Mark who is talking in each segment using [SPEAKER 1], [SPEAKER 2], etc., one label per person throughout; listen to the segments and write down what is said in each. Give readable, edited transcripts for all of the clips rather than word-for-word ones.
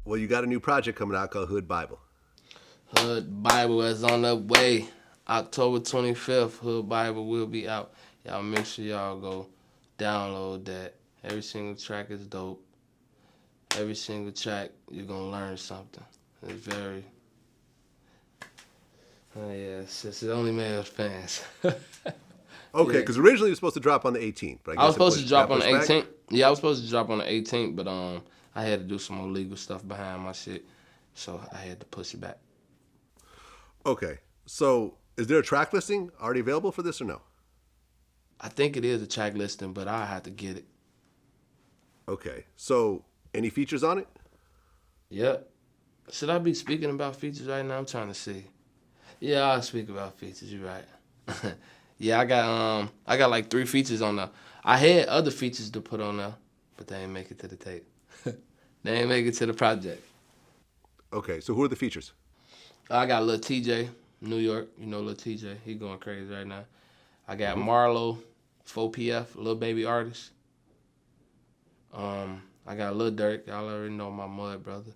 [SPEAKER 1] Well, you got a new project coming out called Hood Bible.
[SPEAKER 2] Hood Bible is on the way. October 25th, Hood Bible will be out. Y'all make sure y'all go download that. Every single track is dope. Every single track, you're going to learn something. It's very... yeah, it's only made with fans.
[SPEAKER 1] Okay, because originally it was supposed to drop on the 18th. But
[SPEAKER 2] I was supposed
[SPEAKER 1] it
[SPEAKER 2] to drop
[SPEAKER 1] got
[SPEAKER 2] on the
[SPEAKER 1] pushed back?
[SPEAKER 2] 18th. Yeah, I was supposed to drop on the 18th, but I had to do some more legal stuff behind my shit, so I had to push it back.
[SPEAKER 1] Okay, so is there a track listing already available for this or no?
[SPEAKER 2] I think it is a track listing, but I have to get it.
[SPEAKER 1] Okay, so any features on it?
[SPEAKER 2] Yep. Should I be speaking about features right now? I'm trying to see. Yeah, I'll speak about features. You're right. Yeah, I got like 3 features on there. I had other features to put on there, but they ain't make it to the tape. They ain't make it to the project.
[SPEAKER 1] Okay, so who are the features?
[SPEAKER 2] I got Lil TJ, New York. You know Lil TJ. He going crazy right now. I got Marlo, 4PF, Lil Baby Artist. I got Lil Durk. Y'all already know my mud brother.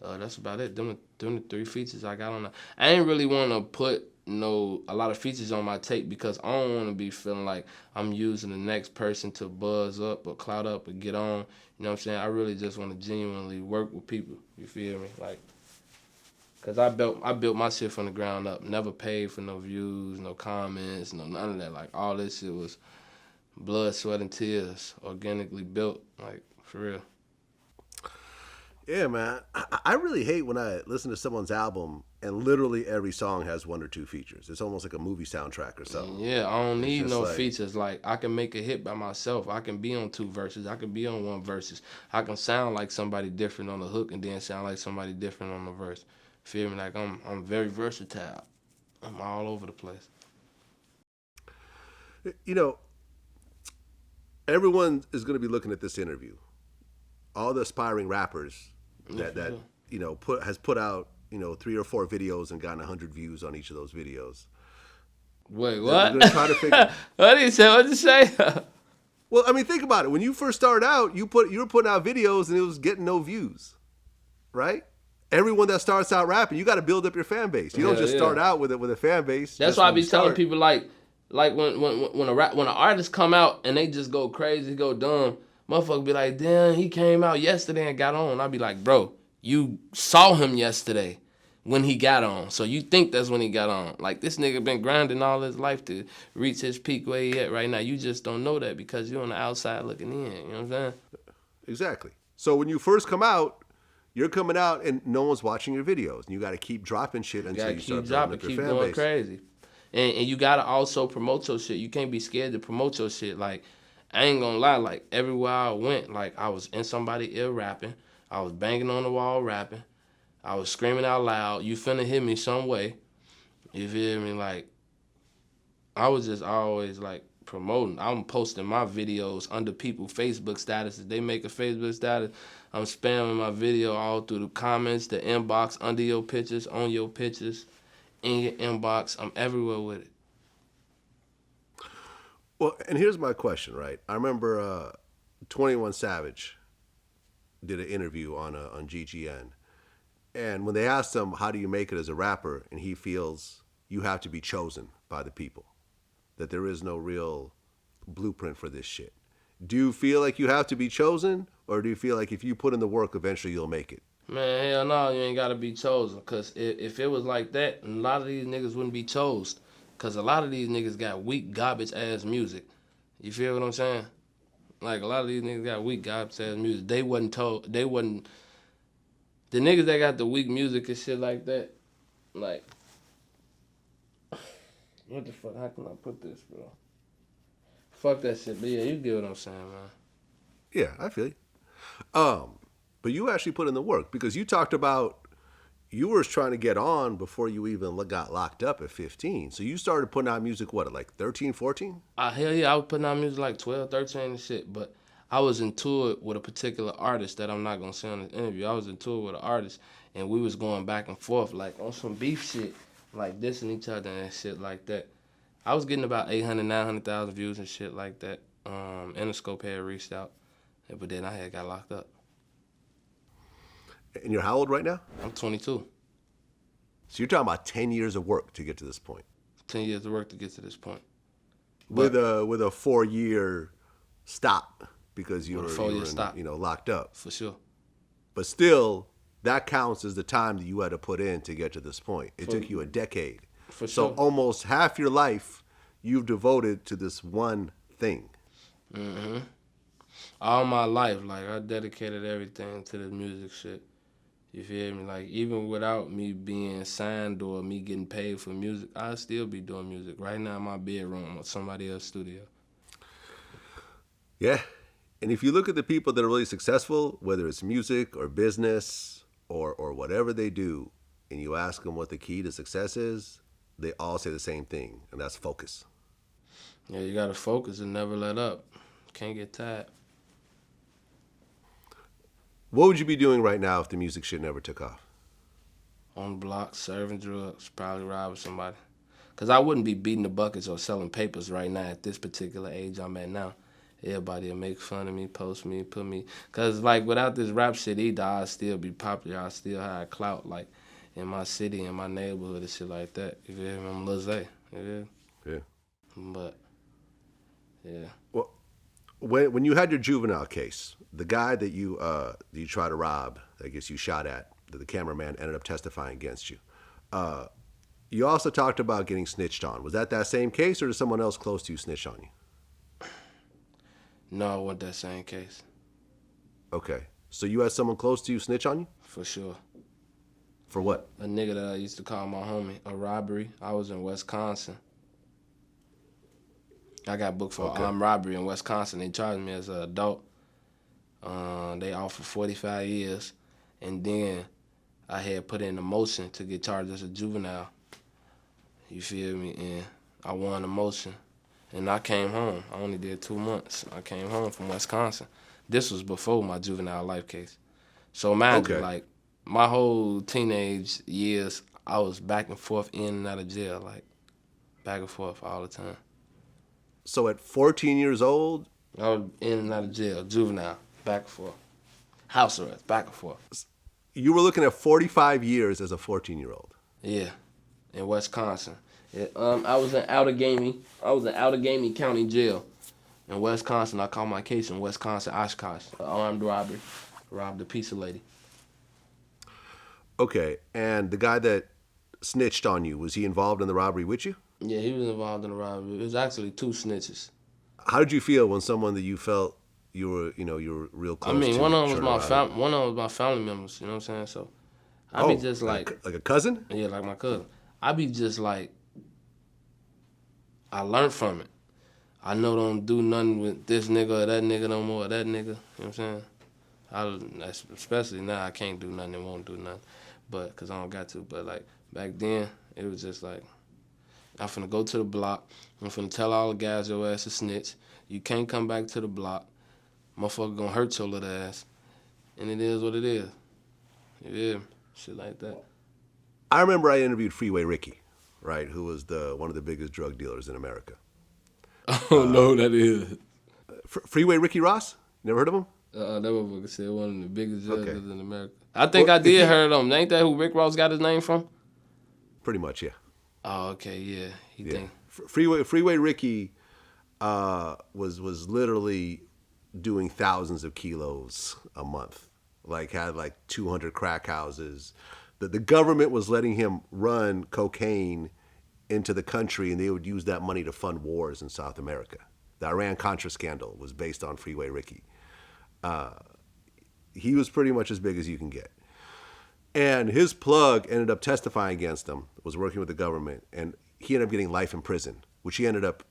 [SPEAKER 2] That's about it. Them the 3 features I got on there. I ain't really want to put a lot of features on my tape because I don't want to be feeling like I'm using the next person to buzz up or clout up or get on. You know what I'm saying? I really just want to genuinely work with people. You feel me? Like, cause I built my shit from the ground up. Never paid for no views, no comments, none of that. Like all this shit was blood, sweat, and tears, organically built. Like for real.
[SPEAKER 1] Yeah, man. I really hate when I listen to someone's album and literally every song has 1 or 2 features. It's almost like a movie soundtrack or something.
[SPEAKER 2] Yeah, I don't need no
[SPEAKER 1] like...
[SPEAKER 2] features. Like, I can make a hit by myself. I can be on 2 verses. I can be on 1 verses. I can sound like somebody different on the hook and then sound like somebody different on the verse. Feel me? Like, I'm very versatile. I'm all over the place.
[SPEAKER 1] You know, everyone is going to be looking at this interview. All the aspiring rappers that you know has put out 3 or 4 videos and gotten 100 views on each of those videos.
[SPEAKER 2] Wait, what?
[SPEAKER 1] They're gonna try to figure...
[SPEAKER 2] What did you say? What did you say?
[SPEAKER 1] Well, I mean, think about it. When you first started out, you were putting out videos and it was getting no views, right? Everyone that starts out rapping, you got to build up your fan base. You don't just start out with a fan base.
[SPEAKER 2] That's why I be telling people like when an artist come out and they just go crazy, go dumb. Motherfucker be like, damn, he came out yesterday and got on. I be like, bro, you saw him yesterday when he got on. So you think that's when he got on. Like, this nigga been grinding all his life to reach his peak where he at right now. You just don't know that because you're on the outside looking in. You know what I'm saying?
[SPEAKER 1] Exactly. So when you first come out, you're coming out and no one's watching your videos. And you got to keep dropping shit until you start building up your fan
[SPEAKER 2] going
[SPEAKER 1] base.
[SPEAKER 2] Crazy. And you got to also promote your shit. You can't be scared to promote your shit. Like, I ain't gonna lie, like, everywhere I went, like, I was in somebody's ear rapping. I was banging on the wall rapping. I was screaming out loud, you finna hit me some way. You feel me? Like, I was just always, like, promoting. I'm posting my videos under people's Facebook statuses. They make a Facebook status. I'm spamming my video all through the comments, the inbox, under your pictures, on your pictures, in your inbox. I'm everywhere with it.
[SPEAKER 1] Well, and here's my question, right? I remember 21 Savage did an interview on GGN. And when they asked him, how do you make it as a rapper? And he feels you have to be chosen by the people, that there is no real blueprint for this shit. Do you feel like you have to be chosen? Or do you feel like if you put in the work, eventually you'll make it?
[SPEAKER 2] Man, hell no, you ain't got to be chosen. Because if it was like that, a lot of these niggas wouldn't be chosen. Because a lot of these niggas got weak, garbage-ass music. You feel what I'm saying? Like, a lot of these niggas got weak, garbage-ass music. The niggas that got the weak music and shit like that, like, what the fuck, how can I put this, bro? Fuck that shit, but yeah, you get what I'm saying, man.
[SPEAKER 1] Yeah, I feel you. But you actually put in the work because you talked about you were trying to get on before you even got locked up at 15. So you started putting out music, what, at like 13, 14?
[SPEAKER 2] Hell yeah, I was putting out music like 12, 13 and shit, but I was in tour with a particular artist that I'm not going to say on this interview. I was in tour with an artist, and we was going back and forth, like, on some beef shit, like dissing each other and shit like that. I was getting about 800, 900,000 views and shit like that. Interscope had reached out, but then I had got locked up.
[SPEAKER 1] And you're how old right now?
[SPEAKER 2] I'm 22.
[SPEAKER 1] So you're talking about 10 years of work to get to this point.
[SPEAKER 2] 10 years of work to get to this point.
[SPEAKER 1] With a 4-year stop because you
[SPEAKER 2] With a
[SPEAKER 1] were,
[SPEAKER 2] 4-year stop.
[SPEAKER 1] locked up.
[SPEAKER 2] For sure.
[SPEAKER 1] But still, that counts as the time that you had to put in to get to this point. It took you a decade.
[SPEAKER 2] For
[SPEAKER 1] So
[SPEAKER 2] sure.
[SPEAKER 1] almost half your life you've devoted to this one thing.
[SPEAKER 2] Mm-hmm. All my life, like, I dedicated everything to this music shit. You feel me? Like, even without me being signed or me getting paid for music, I'd still be doing music right now in my bedroom or somebody else's studio.
[SPEAKER 1] Yeah. And if you look at the people that are really successful, whether it's music or business or whatever they do, and you ask them what the key to success is, they all say the same thing, and that's focus.
[SPEAKER 2] Yeah, you gotta focus and never let up. Can't get tired.
[SPEAKER 1] What would you be doing right now if the music shit never took off?
[SPEAKER 2] On the block, serving drugs, probably robbing somebody. Because I wouldn't be beating the buckets or selling papers right now at this particular age I'm at now. Everybody will make fun of me, post me, put me. Because, like, without this rap shit either, I'd still be popular. I'd still have clout, like, in my city, in my neighborhood and shit like that. You feel me? I'm Lil Zay. You feel me?
[SPEAKER 1] Yeah.
[SPEAKER 2] But, yeah.
[SPEAKER 1] Well, when you had your Juvenile case, the guy that you tried to rob, I guess you shot at, that the cameraman ended up testifying against you. You also talked about getting snitched on. Was that same case, or did someone else close to you snitch on you?
[SPEAKER 2] No, it wasn't that same case.
[SPEAKER 1] Okay. So you had someone close to you snitch on you?
[SPEAKER 2] For sure.
[SPEAKER 1] For what?
[SPEAKER 2] A nigga that I used to call my homie. A robbery. I was in Wisconsin. I got booked for armed robbery in Wisconsin. They charged me as an adult. They offered 45 years. And then I had put in a motion to get charged as a juvenile. You feel me? And I won the motion. And I came home. I only did 2 months. I came home from Wisconsin. This was before my juvenile life case. So mind you, like, my whole teenage years, I was back and forth in and out of jail, like, back and forth all the time.
[SPEAKER 1] So at 14 years old?
[SPEAKER 2] I was in and out of jail, juvenile, back and forth. House arrest, back and forth.
[SPEAKER 1] You were looking at 45 years as a 14-year-old.
[SPEAKER 2] Yeah, in Wisconsin. I was in Allegheny County Jail in Wisconsin. I called my case in Wisconsin, Oshkosh, armed robbery, robbed a pizza lady.
[SPEAKER 1] Okay, and the guy that snitched on you, was he involved in the robbery with you?
[SPEAKER 2] Yeah, he was involved in the robbery. It was actually 2 snitches.
[SPEAKER 1] How did you feel when someone that you felt you were real close to?
[SPEAKER 2] I mean, one of them was my family members. You know what I'm saying? So I be just like
[SPEAKER 1] a cousin.
[SPEAKER 2] Yeah, like my cousin. I be just like, I learned from it. I know don't do nothing with this nigga or that nigga no more. Or that nigga. You know what I'm saying? Especially now, I can't do nothing and won't do nothing, but cause I don't got to. But like back then, it was just like, I'm finna go to the block. I'm finna tell all the guys your ass a snitch. You can't come back to the block. Motherfucker gonna hurt your little ass. And it is what it is. You hear me? Shit like that.
[SPEAKER 1] I remember I interviewed Freeway Ricky, right, who was one of the biggest drug dealers in America.
[SPEAKER 2] I don't know who that is.
[SPEAKER 1] Freeway Ricky Ross? Never heard of him?
[SPEAKER 2] That motherfucker said one of the biggest drug dealers in America. I think I did heard of him. Ain't that who Rick Ross got his name from?
[SPEAKER 1] Pretty much, yeah.
[SPEAKER 2] Oh, okay, yeah. Think.
[SPEAKER 1] Freeway Ricky was literally doing thousands of kilos a month. Like, had like 200 crack houses. The government was letting him run cocaine into the country, and they would use that money to fund wars in South America. The Iran-Contra scandal was based on Freeway Ricky. He was pretty much as big as you can get. And his plug ended up testifying against him, was working with the government, and he ended up getting life in prison, which he ended up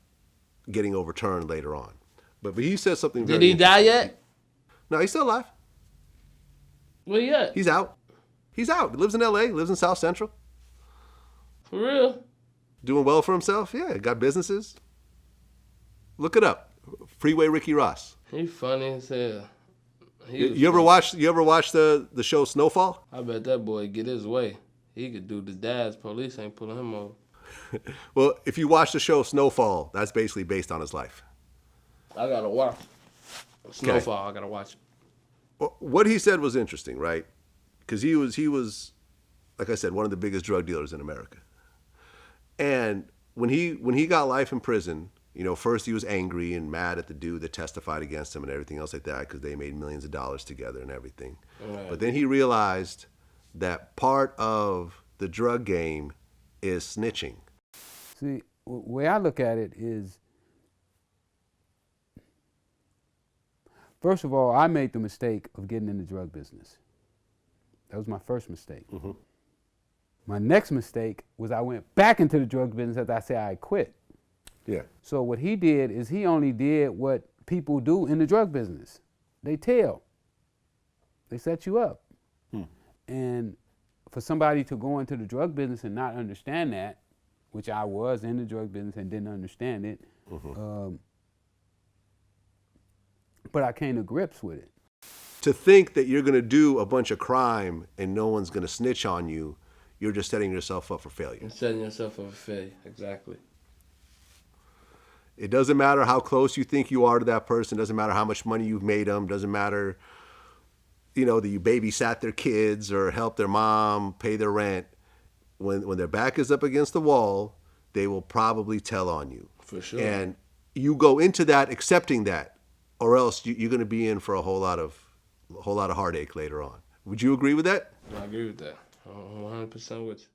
[SPEAKER 1] getting overturned later on. But he said something very
[SPEAKER 2] Did he die yet?
[SPEAKER 1] No, he's still alive.
[SPEAKER 2] Where he at?
[SPEAKER 1] He's out. He lives in L.A., lives in South Central.
[SPEAKER 2] For real?
[SPEAKER 1] Doing well for himself. Yeah, got businesses. Look it up. Freeway Ricky Ross.
[SPEAKER 2] He funny as hell.
[SPEAKER 1] You ever watch the show Snowfall?
[SPEAKER 2] I bet that boy get his way. He could do the dads. Police ain't pulling him over.
[SPEAKER 1] Well, if you watch the show Snowfall, that's basically based on his life.
[SPEAKER 2] I gotta watch Snowfall. I gotta watch it.
[SPEAKER 1] Well, what he said was interesting, right? because he was, like I said, one of the biggest drug dealers in America. And when he got life in prison, you know, first he was angry and mad at the dude that testified against him and everything else like that because they made millions of dollars together and everything. Right. But then he realized that part of the drug game is snitching.
[SPEAKER 3] See, the way I look at it is, first of all, I made the mistake of getting in the drug business. That was my first mistake. Mm-hmm. My next mistake was I went back into the drug business after I said I quit.
[SPEAKER 1] Yeah.
[SPEAKER 3] So what he did is he only did what people do in the drug business. They tell. They set you up. And for somebody to go into the drug business and not understand that, which I was in the drug business and didn't understand it, but I came to grips with it.
[SPEAKER 1] To think that you're going to do a bunch of crime and no one's going to snitch on you, you're just setting yourself up for failure.
[SPEAKER 2] You're setting yourself up for failure, exactly.
[SPEAKER 1] It doesn't matter how close you think you are to that person. Doesn't matter how much money you've made them. Doesn't matter, you know, that you babysat their kids or helped their mom pay their rent. When their back is up against the wall, they will probably tell on you.
[SPEAKER 2] For sure.
[SPEAKER 1] And you go into that accepting that, or else you're going to be in for a whole lot of heartache later on. Would you agree with that?
[SPEAKER 2] I agree with that. I'm 100% with you.